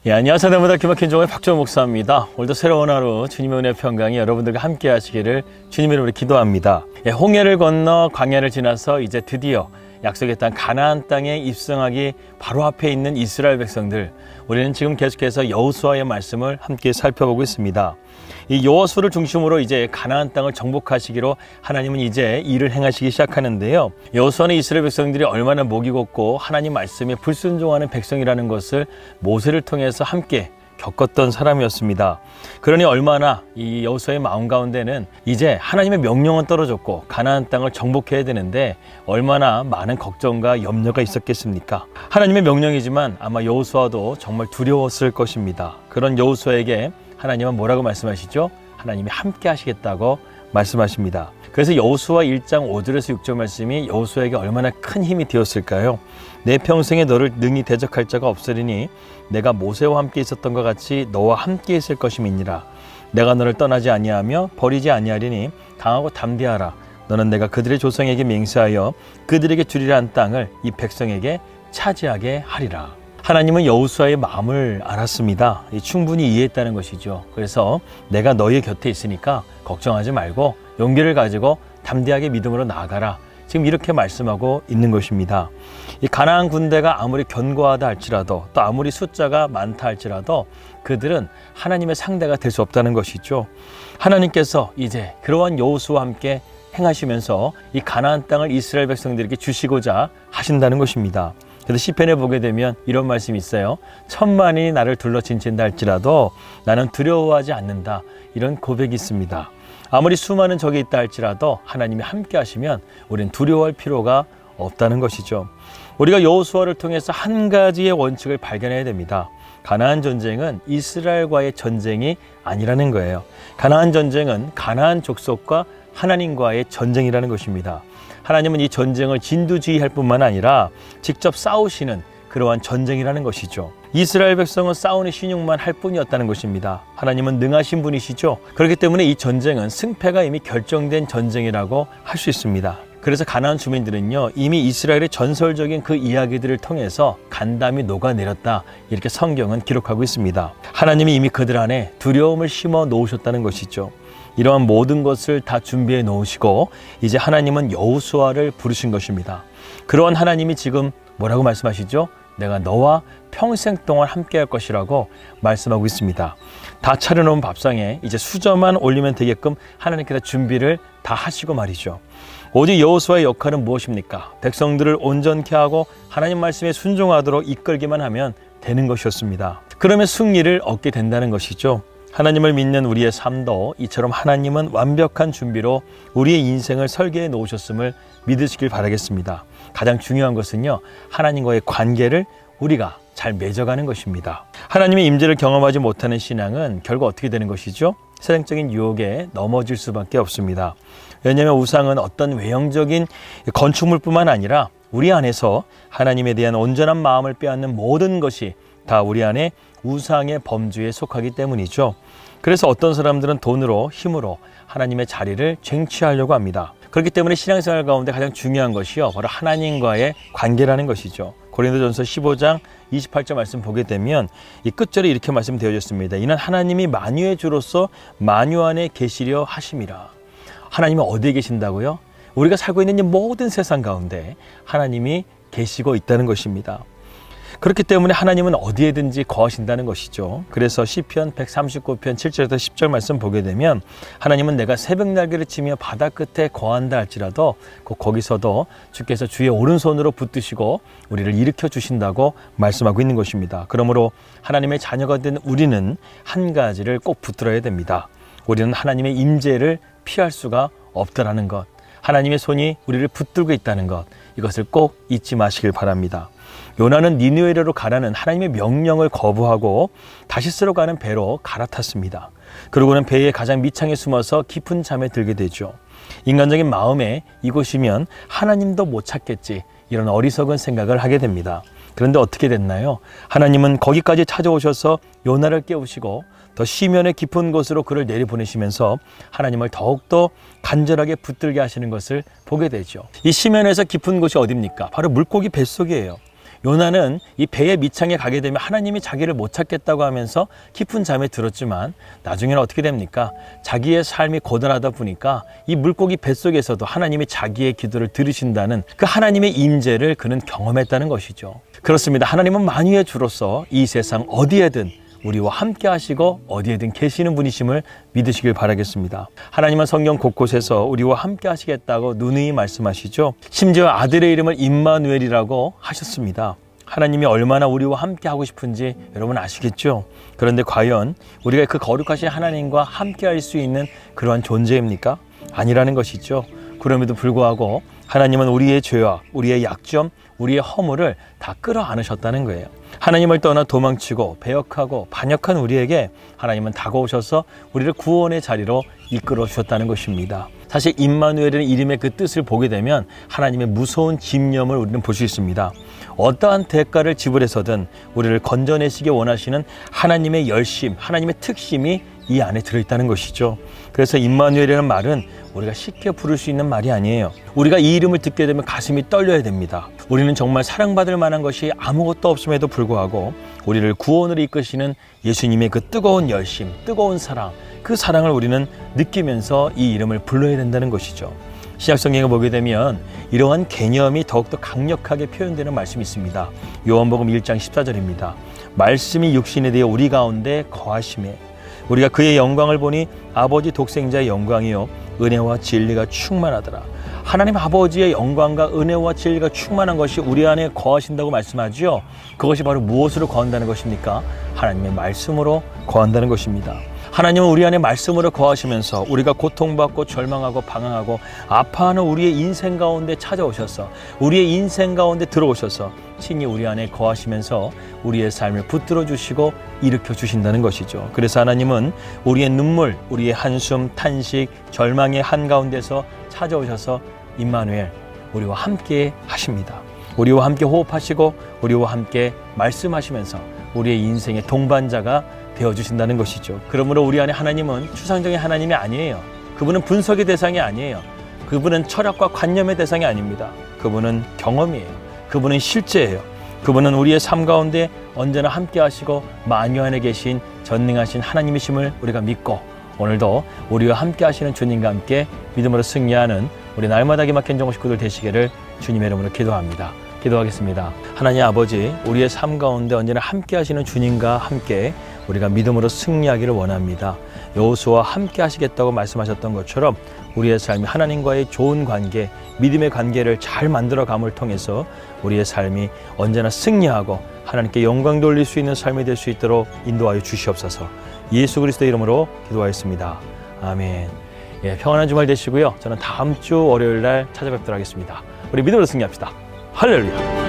안녕하세요. 대모다 기막힌 종의 박주호 목사입니다. 오늘도 새로운 하루 주님의 은혜 평강이 여러분들과 함께 하시기를 주님의 이름으로 기도합니다. 홍해를 건너 광야를 지나서 이제 드디어 약속의 땅 가나안 땅에 입성하기 바로 앞에 있는 이스라엘 백성들, 우리는 지금 계속해서 여호수아의 말씀을 함께 살펴보고 있습니다. 이 여호수아를 중심으로 이제 가나안 땅을 정복하시기로 하나님은 이제 일을 행하시기 시작하는데요. 여호수아는 이스라엘 백성들이 얼마나 목이 곱고 하나님 말씀에 불순종하는 백성이라는 것을 모세를 통해서 함께 겪었던 사람이었습니다. 그러니 얼마나 이 여호수아의 마음 가운데는 이제 하나님의 명령은 떨어졌고 가나안 땅을 정복해야 되는데 얼마나 많은 걱정과 염려가 있었겠습니까? 하나님의 명령이지만 아마 여호수아도 정말 두려웠을 것입니다. 그런 여호수아에게 하나님은 뭐라고 말씀하시죠? 하나님이 함께 하시겠다고 말씀하십니다. 그래서 여호수아 1장 5절에서 6절 말씀이 여호수아에게 얼마나 큰 힘이 되었을까요? 내 평생에 너를 능히 대적할 자가 없으리니 내가 모세와 함께 있었던 것 같이 너와 함께 있을 것임이니라. 내가 너를 떠나지 아니하며 버리지 아니하리니 강하고 담대하라. 너는 내가 그들의 조상에게 맹세하여 그들에게 주리라 한 땅을 이 백성에게 차지하게 하리라. 하나님은 여호수아의 마음을 알았습니다. 충분히 이해했다는 것이죠. 그래서 내가 너희 곁에 있으니까 걱정하지 말고 용기를 가지고 담대하게 믿음으로 나아가라. 지금 이렇게 말씀하고 있는 것입니다. 이 가나안 군대가 아무리 견고하다 할지라도 또 아무리 숫자가 많다 할지라도 그들은 하나님의 상대가 될 수 없다는 것이죠. 하나님께서 이제 그러한 여호수아와 함께 행하시면서 이 가나안 땅을 이스라엘 백성들에게 주시고자 하신다는 것입니다. 그래서 시편에 보게 되면 이런 말씀이 있어요. 천만이 나를 둘러 진친다 할지라도 나는 두려워하지 않는다. 이런 고백이 있습니다. 아무리 수많은 적이 있다 할지라도 하나님이 함께 하시면 우리는 두려워할 필요가 없다는 것이죠. 우리가 여호수아를 통해서 한 가지의 원칙을 발견해야 됩니다. 가나안 전쟁은 이스라엘과의 전쟁이 아니라는 거예요. 가나안 전쟁은 가나안 족속과 하나님과의 전쟁이라는 것입니다. 하나님은 이 전쟁을 진두지휘할 뿐만 아니라 직접 싸우시는 그러한 전쟁이라는 것이죠. 이스라엘 백성은 싸우는 신용만 할 뿐이었다는 것입니다. 하나님은 능하신 분이시죠. 그렇기 때문에 이 전쟁은 승패가 이미 결정된 전쟁이라고 할 수 있습니다. 그래서 가나안 주민들은요, 이미 이스라엘의 전설적인 그 이야기들을 통해서 간담이 녹아내렸다, 이렇게 성경은 기록하고 있습니다. 하나님이 이미 그들 안에 두려움을 심어 놓으셨다는 것이죠. 이러한 모든 것을 다 준비해 놓으시고 이제 하나님은 여호수아를 부르신 것입니다. 그러한 하나님이 지금 뭐라고 말씀하시죠? 내가 너와 평생 동안 함께 할 것이라고 말씀하고 있습니다. 다 차려놓은 밥상에 이제 수저만 올리면 되게끔 하나님께서 준비를 다 하시고 말이죠. 오직 여호수아의 역할은 무엇입니까? 백성들을 온전케 하고 하나님 말씀에 순종하도록 이끌기만 하면 되는 것이었습니다. 그러면 승리를 얻게 된다는 것이죠. 하나님을 믿는 우리의 삶도 이처럼 하나님은 완벽한 준비로 우리의 인생을 설계해 놓으셨음을 믿으시길 바라겠습니다. 가장 중요한 것은요, 하나님과의 관계를 우리가 잘 맺어가는 것입니다. 하나님의 임재를 경험하지 못하는 신앙은 결국 어떻게 되는 것이죠? 세상적인 유혹에 넘어질 수밖에 없습니다. 왜냐하면 우상은 어떤 외형적인 건축물뿐만 아니라 우리 안에서 하나님에 대한 온전한 마음을 빼앗는 모든 것이 다 우리 안에 우상의 범주에 속하기 때문이죠. 그래서 어떤 사람들은 돈으로, 힘으로 하나님의 자리를 쟁취하려고 합니다. 그렇기 때문에 신앙생활 가운데 가장 중요한 것이요, 바로 하나님과의 관계라는 것이죠. 고린도전서 15장 28절 말씀 보게 되면 이 끝절에 이렇게 말씀되어졌습니다. 이는 하나님이 만유의 주로서 만유 안에 계시려 하심이라. 하나님은 어디에 계신다고요? 우리가 살고 있는 이 모든 세상 가운데 하나님이 계시고 있다는 것입니다. 그렇기 때문에 하나님은 어디에든지 거하신다는 것이죠. 그래서 시편 139편 7절에서 10절 말씀 보게 되면 하나님은 내가 새벽 날개를 치며 바다 끝에 거한다 할지라도 거기서도 주께서 주의 오른손으로 붙드시고 우리를 일으켜 주신다고 말씀하고 있는 것입니다. 그러므로 하나님의 자녀가 된 우리는 한 가지를 꼭 붙들어야 됩니다. 우리는 하나님의 임재를 피할 수가 없다라는 것, 하나님의 손이 우리를 붙들고 있다는 것, 이것을 꼭 잊지 마시길 바랍니다. 요나는 니느웨로 가라는 하나님의 명령을 거부하고 다시스로 가는 배로 갈아탔습니다. 그러고는 배의 가장 밑창에 숨어서 깊은 잠에 들게 되죠. 인간적인 마음에 이곳이면 하나님도 못 찾겠지, 이런 어리석은 생각을 하게 됩니다. 그런데 어떻게 됐나요? 하나님은 거기까지 찾아오셔서 요나를 깨우시고 더 시면의 깊은 곳으로 그를 내려보내시면서 하나님을 더욱더 간절하게 붙들게 하시는 것을 보게 되죠. 이 시면에서 깊은 곳이 어디입니까? 바로 물고기 뱃속이에요. 요나는 이 배의 밑창에 가게 되면 하나님이 자기를 못 찾겠다고 하면서 깊은 잠에 들었지만 나중에는 어떻게 됩니까? 자기의 삶이 고단하다 보니까 이 물고기 뱃속에서도 하나님이 자기의 기도를 들으신다는 그 하나님의 임재를 그는 경험했다는 것이죠. 그렇습니다. 하나님은 만유의 주로서 이 세상 어디에든 우리와 함께 하시고 어디에든 계시는 분이심을 믿으시길 바라겠습니다. 하나님은 성경 곳곳에서 우리와 함께 하시겠다고 누누이 말씀하시죠. 심지어 아들의 이름을 임마누엘이라고 하셨습니다. 하나님이 얼마나 우리와 함께 하고 싶은지 여러분 아시겠죠? 그런데 과연 우리가 그 거룩하신 하나님과 함께 할 수 있는 그러한 존재입니까? 아니라는 것이죠. 그럼에도 불구하고 하나님은 우리의 죄와 우리의 약점, 우리의 허물을 다 끌어안으셨다는 거예요. 하나님을 떠나 도망치고 배역하고 반역한 우리에게 하나님은 다가오셔서 우리를 구원의 자리로 이끌어 주셨다는 것입니다. 사실 임마누엘이라는 이름의 그 뜻을 보게 되면 하나님의 무서운 집념을 우리는 볼 수 있습니다. 어떠한 대가를 지불해서든 우리를 건져내시기 원하시는 하나님의 열심, 하나님의 특심이 이 안에 들어있다는 것이죠. 그래서 임마누엘이라는 말은 우리가 쉽게 부를 수 있는 말이 아니에요. 우리가 이 이름을 듣게 되면 가슴이 떨려야 됩니다. 우리는 정말 사랑받을 만한 것이 아무것도 없음에도 불구하고 우리를 구원으로 이끄시는 예수님의 그 뜨거운 열심, 뜨거운 사랑, 그 사랑을 우리는 느끼면서 이 이름을 불러야 된다는 것이죠. 신약성경에 보게 되면 이러한 개념이 더욱더 강력하게 표현되는 말씀이 있습니다. 요한복음 1장 14절입니다. 말씀이 육신에 되어 우리 가운데 거하심에 우리가 그의 영광을 보니 아버지 독생자의 영광이요 은혜와 진리가 충만하더라. 하나님 아버지의 영광과 은혜와 진리가 충만한 것이 우리 안에 거하신다고 말씀하죠. 그것이 바로 무엇으로 거한다는 것입니까? 하나님의 말씀으로 거한다는 것입니다. 하나님은 우리 안에 말씀으로 거하시면서 우리가 고통받고 절망하고 방황하고 아파하는 우리의 인생 가운데 찾아오셔서 우리의 인생 가운데 들어오셔서 친히 우리 안에 거하시면서 우리의 삶을 붙들어 주시고 일으켜 주신다는 것이죠. 그래서 하나님은 우리의 눈물, 우리의 한숨, 탄식, 절망의 한가운데서 찾아오셔서 임마누엘, 우리와 함께 하십니다. 우리와 함께 호흡하시고 우리와 함께 말씀하시면서 우리의 인생의 동반자가 되어주신다는 것이죠. 그러므로 우리 안에 하나님은 추상적인 하나님이 아니에요. 그분은 분석의 대상이 아니에요. 그분은 철학과 관념의 대상이 아닙니다. 그분은 경험이에요. 그분은 실제예요. 그분은 우리의 삶 가운데 언제나 함께 하시고 만유 안에 계신 전능하신 하나님이심을 우리가 믿고 오늘도 우리와 함께 하시는 주님과 함께 믿음으로 승리하는 우리 날마다 기막힌 정오 식구들 되시기를 주님의 이름으로 기도합니다. 기도하겠습니다. 하나님 아버지, 우리의 삶 가운데 언제나 함께 하시는 주님과 함께 우리가 믿음으로 승리하기를 원합니다. 여호수아와 함께 하시겠다고 말씀하셨던 것처럼 우리의 삶이 하나님과의 좋은 관계, 믿음의 관계를 잘 만들어감을 통해서 우리의 삶이 언제나 승리하고 하나님께 영광 돌릴 수 있는 삶이 될 수 있도록 인도하여 주시옵소서. 예수 그리스도의 이름으로 기도하였습니다. 아멘. 평안한 주말 되시고요. 저는 다음 주 월요일 날 찾아뵙도록 하겠습니다. 우리 믿음으로 승리합시다. 할렐루야.